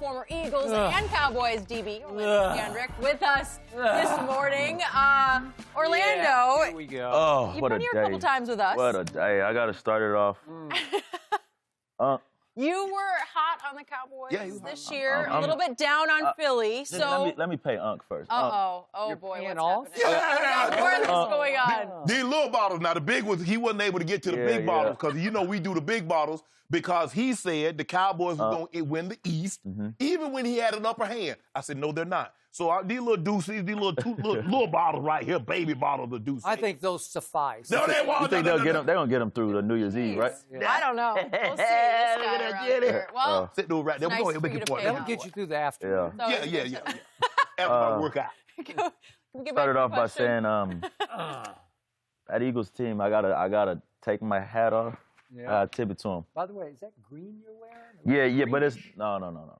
former Eagles and Cowboys DB, Scandrick, with us this morning. Orlando. Here we go. Oh, You've what been a here day. a couple times with us. What a day. I got to start it off. You were hot on the Cowboys this year, a I'm- little bit down on Philly. So, let me pay Unc first. oh You're boy, paying what's off? happening? More of this going on. These little bottles, now the big ones, he wasn't able to get to the big bottles because, we do the big bottles because he said the Cowboys were going to win the East, even when he had an upper hand. I said, no, they're not. So these little deuces, these little bottles right here, baby bottles of deuces. I think those suffice. No, they won't. You think they're going to get them through the New Year's Eve, right? Yeah. I don't know. We'll see. This guy around here. Well, Sit through right there. nice We're going for to you make to it point. pay That'll get you through the afternoon. Yeah. Yeah. After my workout. Started off by saying that Eagles team, I gotta take my hat off. Yeah. Tip it to him. By the way, is that green you're wearing? Yeah, but it's no.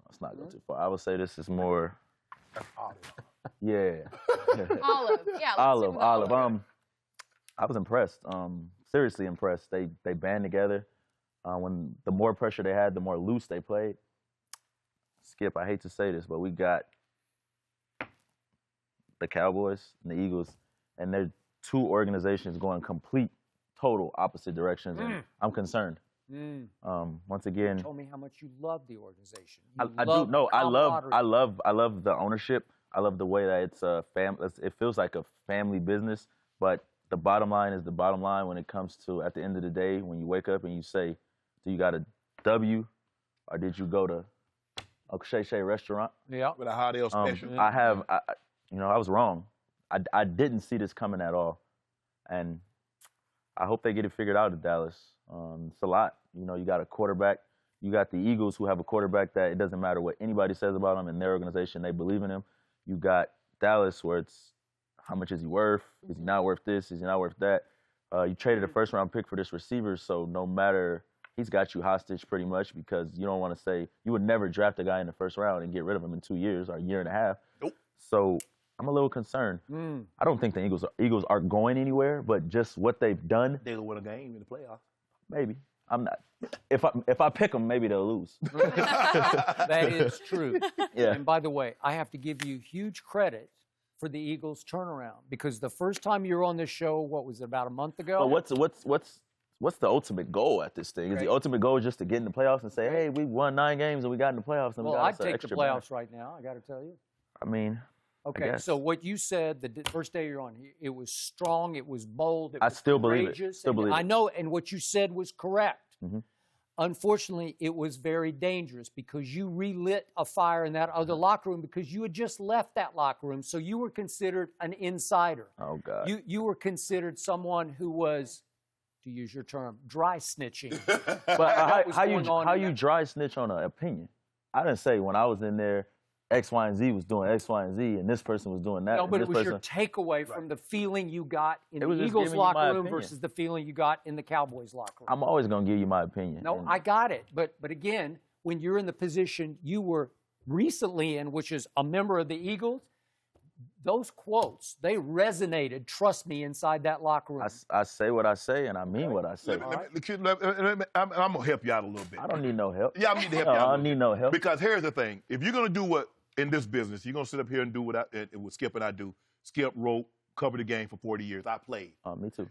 Let's not go too far. I would say this is more. Yeah. Olive. Yeah. Olive. I was impressed. Seriously impressed. They band together. When the more pressure they had, the more loose they played. Skip, I hate to say this, but we got the Cowboys and the Eagles, and they're two organizations going total opposite directions, and I'm concerned. Once again, You told me how much you love the organization. I do. No, I love the ownership. I love the way that it's a it feels like a family business, but the bottom line is the bottom line when it comes to, at the end of the day, when you wake up and you say, do you got a W or did you go to a Shay Shay restaurant? Yeah. With a hot ale special. I was wrong. I didn't see this coming at all. And I hope they get it figured out at Dallas. It's a lot. You got a quarterback. You got the Eagles, who have a quarterback that it doesn't matter what anybody says about him in their organization, they believe in him. You got Dallas, where it's how much is he worth? Is he not worth this? Is he not worth that? You traded a first-round pick for this receiver, so no matter, he's got you hostage pretty much because you don't want to say, you would never draft a guy in the first round and get rid of him in 2 years or a year and a half. Nope. So I'm a little concerned. I don't think the Eagles are going anywhere, but just what they've done. They'll win a game in the playoffs. Maybe. I'm not. If I pick them, maybe they'll lose. That is true. Yeah. And by the way, I have to give you huge credit for the Eagles' turnaround because the first time you were on this show, what was it, about a month ago? But what's the ultimate goal at this thing? Is the ultimate goal just to get in the playoffs and say, hey, we won 9 games and we got in the playoffs and Well, we got I'd us an take extra the playoffs bonus? right now, I got to tell you. I mean, Okay, guess. so what you said the first day you're on, it was strong, it was bold, it I was still believe it. courageous, Still and believe it. I know, and what you said was correct. Mhm. Unfortunately, it was very dangerous because you relit a fire in that other locker room because you had just left that locker room, so you were considered an insider. Oh, God. You were considered someone who was, to use your term, dry snitching. But was how going on you in there? dry snitch on an opinion? I didn't say when I was in there, X, Y, and Z was doing X, Y, and Z, and this person was doing that. No, and but this it was person, your takeaway from the feeling you got in It was the just Eagles giving you my locker room opinion. versus the feeling you got in the Cowboys locker room. I'm always going to give you my opinion. No, And I got it. But again, when you're in the position you were recently in, which is a member of the Eagles, those quotes, they resonated, trust me, inside that locker room. I say what I say, and I mean what I say. I'm going to help you out a little bit. I don't need no help. Yeah, I need to help No, you out. I don't need no help. Because here's the thing. If you're going to do what, in this business, you're going to sit up here and do what Skip and I do. Skip wrote, covered the game for 40 years. I played. Me too.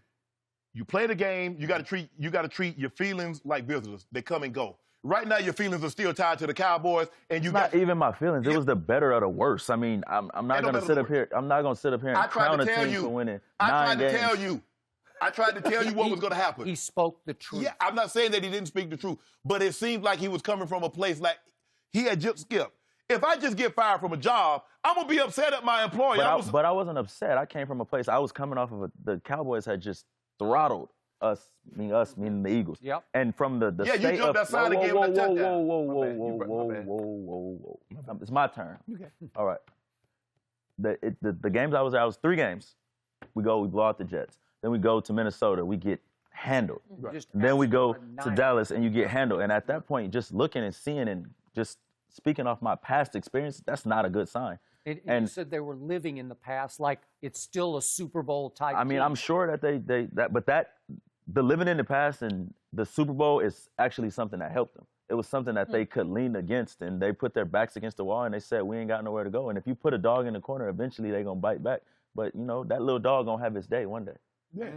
You play the game, you got to treat your feelings like visitors. They come and go. Right now, your feelings are still tied to the Cowboys, and you Not even my feelings. It was the better or the worse. I mean, I'm not going to sit up here. I'm not going to sit up here and crown a team for winning 9 games. I tried to tell you what was going to happen. He spoke the truth. Yeah, I'm not saying that he didn't speak the truth, but it seemed like he was coming from a place like he had just skipped. If I just get fired from a job, I'm going to be upset at my employer. But I wasn't upset. I came from a place. I was coming off of the Cowboys had just throttled us, meaning the Eagles. Yep. And from the Yeah, you state jumped of outside and gave him a touchdown. Whoa. It's my turn. Okay. All right. The games I was 3 games. We blow out the Jets. Then we go to Minnesota. We get handled. Just Then we go to annihilated. Dallas, and you get handled. And at that point, just looking and seeing and just speaking off my past experience, that's not a good sign. And And- you said they were living in the past like it's still a Super Bowl type I mean, team. I'm sure that the living in the past and the Super Bowl is actually something that helped them. it was something that they could lean against, and they put their backs against the wall, and they said, we ain't got nowhere to go. And if you put a dog in the corner, eventually they gonna bite back. But, you know, that little dog gonna have its day one day. Yeah.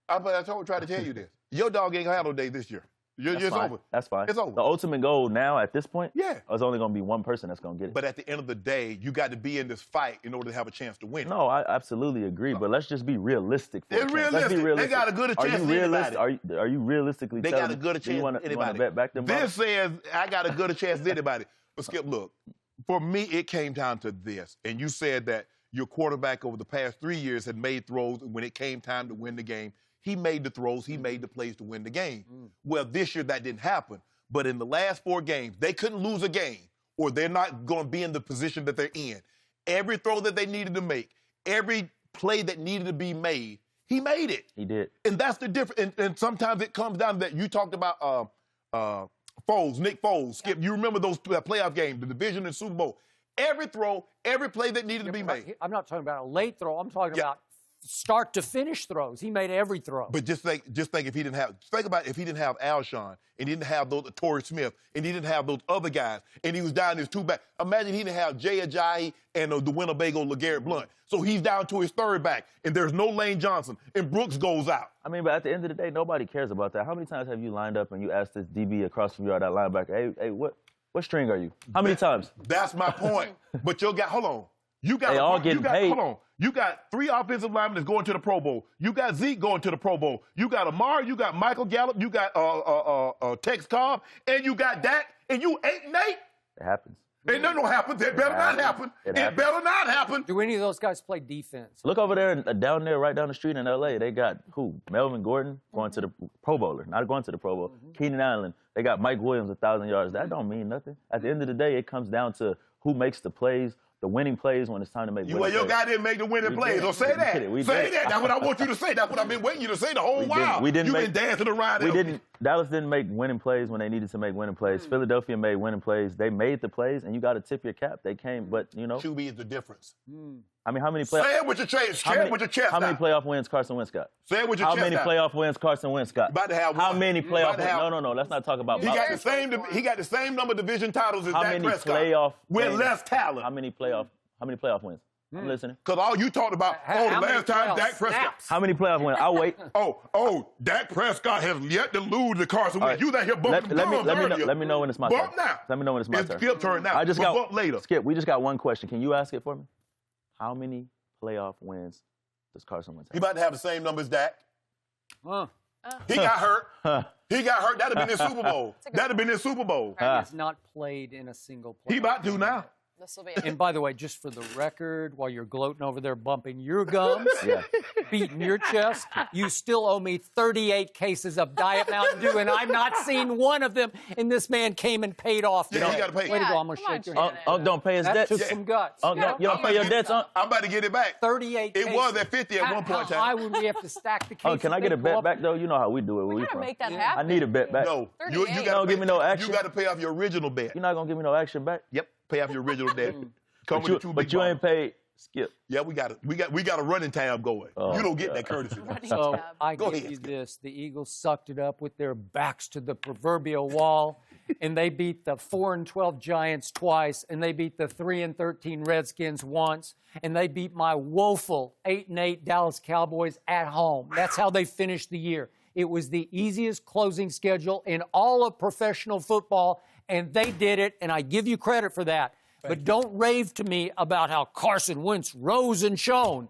I tried to tell you this. Your dog ain't gonna have no day this year. It's over. That's fine. It's over. The ultimate goal now at this point, yeah, is only going to be one person that's going to get it. But at the end of the day, you got to be in this fight in order to have a chance to win. No, I absolutely agree. But let's just be realistic. It's realistic. Let's be realistic. They got a good chance to anybody. Are you realistically they telling got a good chance to anybody? You want to bet back them This says I got a good chance to anybody. But Skip, look, for me, it came down to this. And you said that your quarterback over the past 3 years had made throws when it came time to win the game. He made the throws. He made the plays to win the game. Well, this year that didn't happen. But in the last 4 games, they couldn't lose a game or they're not going to be in the position that they're in. Every throw that they needed to make, every play that needed to be made, he made it. He did. And that's the difference. And sometimes it comes down to that. You talked about Foles, Nick Foles. Skip, you remember those playoff games, the division and Super Bowl. Every throw, every play that needed to be made. I'm not talking about a late throw. I'm talking about start to finish throws. He made every throw. But just think if he didn't have, think about if he didn't have Alshon and he didn't have those Torrey Smith and he didn't have those other guys and he was down his 2 back. Imagine he didn't have Jay Ajayi and the Winnebago LeGarrette Blount. So he's down to his 3rd back and there's no Lane Johnson and Brooks goes out. I mean, but at the end of the day, nobody cares about that. How many times have you lined up and you asked this DB across from you or that linebacker, hey, what string are you? How many times? That's my point. But you got, hold on. You got, they all getting paid. Hold on. You got 3 offensive linemen that's going to the Pro Bowl. You got Zeke going to the Pro Bowl. You got Amar. You got Michael Gallup. You got Tex Cobb. And you got Dak. And you 8-8. It happens. Ain't nothing gonna happen. It better not happen. It better not happen. Do any of those guys play defense? Look over there, down there, right down the street in L.A. They got who? Melvin Gordon going to the Pro Bowler, not going to the Pro Bowl. Keenan Allen. They got Mike Williams 1,000 yards. That don't mean nothing. At the end of the day, it comes down to who makes the plays, the winning plays when it's time to make winning plays. Well, your guy didn't make the winning plays. So say that. Say that. That's what I want you to say. That's what I've been waiting you to say the whole while. You've been dancing around. Dallas didn't make winning plays when they needed to make winning plays. Philadelphia made winning plays. They made the plays, and you got to tip your cap. They came, but, you know. QB is the difference. I mean, how many playoffs? Say it with your chest. Say it with your chest. How many playoff wins Carson Wentz got? Say it with your chest. How many playoff wins Carson Wentz got? About to have one. How many playoff wins? No. Let's not talk about. He got the same number of division titles as Dak Prescott. With less talent. How many playoff wins? I'm listening. Because all you talked about, the last time Dak Prescott. How many playoff wins? I'll wait. Dak Prescott has yet to lose to Carson Wentz. You that here bumping let me know when it's my turn. Bump now. Let me know when it's my turn. It's Skip's turn now. Bump later. Skip, we just got one question. Can you ask it for me? How many playoff wins does Carson Wentz have? He about to have the same number as Dak. He got hurt. He got hurt. That'd have been his Super Bowl. That'd have been his Super Bowl. He has not played in a single play. He about to now. This will be. And by the way, just for the record, while you're gloating over there bumping your gums, beating your chest, you still owe me 38 cases of Diet Mountain Dew, and I've not seen one of them. And this man came and paid off. Yeah, he got to pay. Way to go. I'm going to shake your hand. Unc don't pay his debts. That took some guts. You don't pay your debts, Unc? I'm about to get it back. 38 It was at 50 at one point in time. How high would we have to stack the case? Can I get a bet back, though? You know how we do it. Where we from. Make that happen. I need a bet back. No. You don't give me no action. You got to pay off your original bet. You're not going to give me no action back? Yep. Pay off your original debt. But you ain't paid Skip. Yeah, we got a running tab going. You don't get that courtesy. So I give you this. The Eagles sucked it up with their backs to the proverbial wall, and they beat the 4-12 Giants twice, and they beat the 3-13 Redskins once, and they beat my woeful 8-8 Dallas Cowboys at home. That's how they finished the year. It was the easiest closing schedule in all of professional football, and they did it, and I give you credit for that. But don't rave to me about how Carson Wentz rose and shone.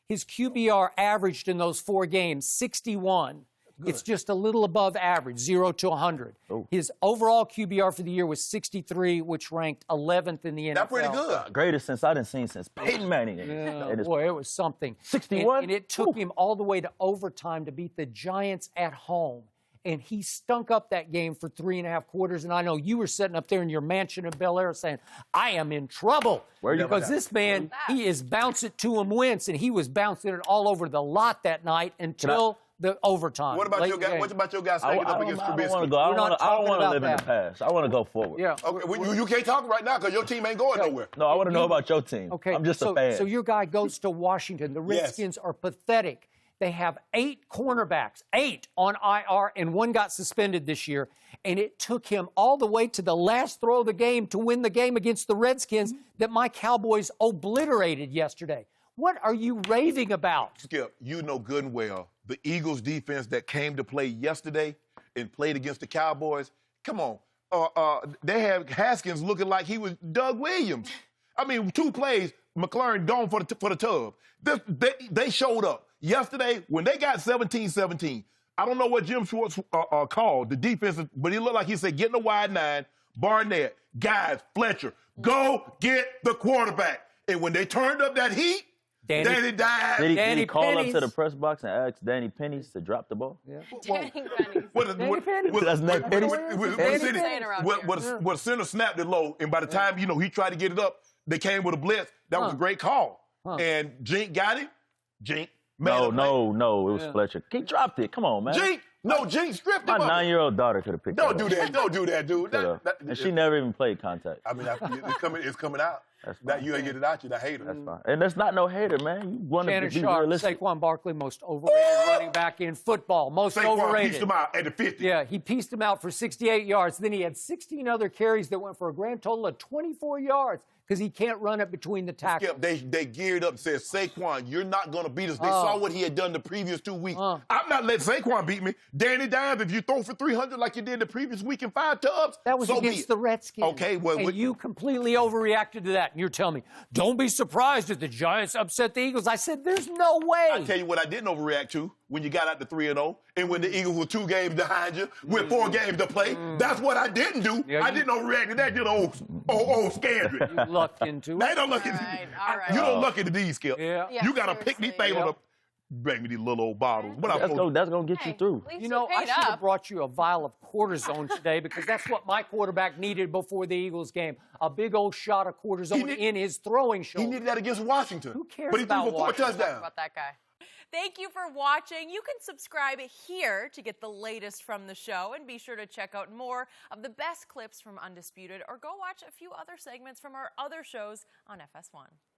His QBR averaged in those 4 games 61. It's just a little above average, 0 to 100. His overall QBR for the year was 63, which ranked 11th in the NFL. That's pretty good. Greatest since Peyton Manning. Boy, it was something. 61? And it took him all the way to overtime to beat the Giants at home. And he stunk up that game for 3.5 quarters. And I know you were sitting up there in your mansion in Bel Air saying, I am in trouble. Because this man, he is bounce it to him Wentz, and he was bouncing it all over the lot that night until the overtime. What about your guy? What about your guy stacking up against Trubisky? I don't want to live in the past. I want to go forward. Yeah. Okay, you can't talk right now because your team ain't going nowhere. No, I want to know about your team. Okay. I'm just a fan. So your guy goes to Washington. The Redskins are pathetic. They have 8 cornerbacks, 8 on IR, and 1 got suspended this year. And it took him all the way to the last throw of the game to win the game against the Redskins that my Cowboys obliterated yesterday. What are you raving about? Skip, you know good and well the Eagles defense that came to play yesterday and played against the Cowboys. Come on. They had Haskins looking like he was Doug Williams. I mean, 2 plays, McLaurin gone for the tub. They showed up. Yesterday, when they got 17-17, I don't know what Jim Schwartz called the defense, but he looked like he said, getting a wide 9, Barnett, guys, Fletcher, go get the quarterback. And when they turned up that heat, Danny died. Did he call up to the press box and ask Danny Pennies to drop the ball? Yeah. Danny Pennies. That's Nate Pennies. What center snapped it low, and by the time, he tried to get it up, they came with a blitz. That was a great call. And Jink got him. Jink. No, it was Fletcher. He dropped it. Come on, man. Jink stripped him. My 9-year-old daughter could have picked it up. Don't do that, dude. And she never even played contact. I mean, it's coming out. That's fine. You ain't get it out, you're a hater. That's fine. And that's not no hater, man. You want to be Sharpe, realistic. Saquon Barkley, most overrated running back in football. Most overrated. Pieced him out at the 50. Yeah, he pieced him out for 68 yards. Then he had 16 other carries that went for a grand total of 24 yards because he can't run it between the tackles. Skip, they geared up and said, Saquon, you're not going to beat us. They saw what he had done the previous 2 weeks. I'm not letting Saquon beat me. Danny Dimes, if you throw for 300 like you did the previous week in 5 tubs, that was against the Redskins. Okay, well, and you completely overreacted to that. And you're telling me, don't be surprised if the Giants upset the Eagles. I said, there's no way. I tell you what I didn't overreact to when you got out to 3-0 and when the Eagles were 2 games behind you with 4 games to play. That's what I didn't do. I didn't overreact to that. You're the old Scandrick. You lucked into it. They don't look into all right. You don't look into these, Skip. Yeah. You got to pick these things on the... Bring me these little old bottles. That's going to get you through. I should have brought you a vial of cortisone today because that's what my quarterback needed before the Eagles game. A big old shot of cortisone in his throwing shoulder. He needed that against Washington. Who cares But he threw about for 4 Washington? touchdowns. About that guy. Thank you for watching. You can subscribe here to get the latest from the show, and be sure to check out more of the best clips from Undisputed, or go watch a few other segments from our other shows on FS1.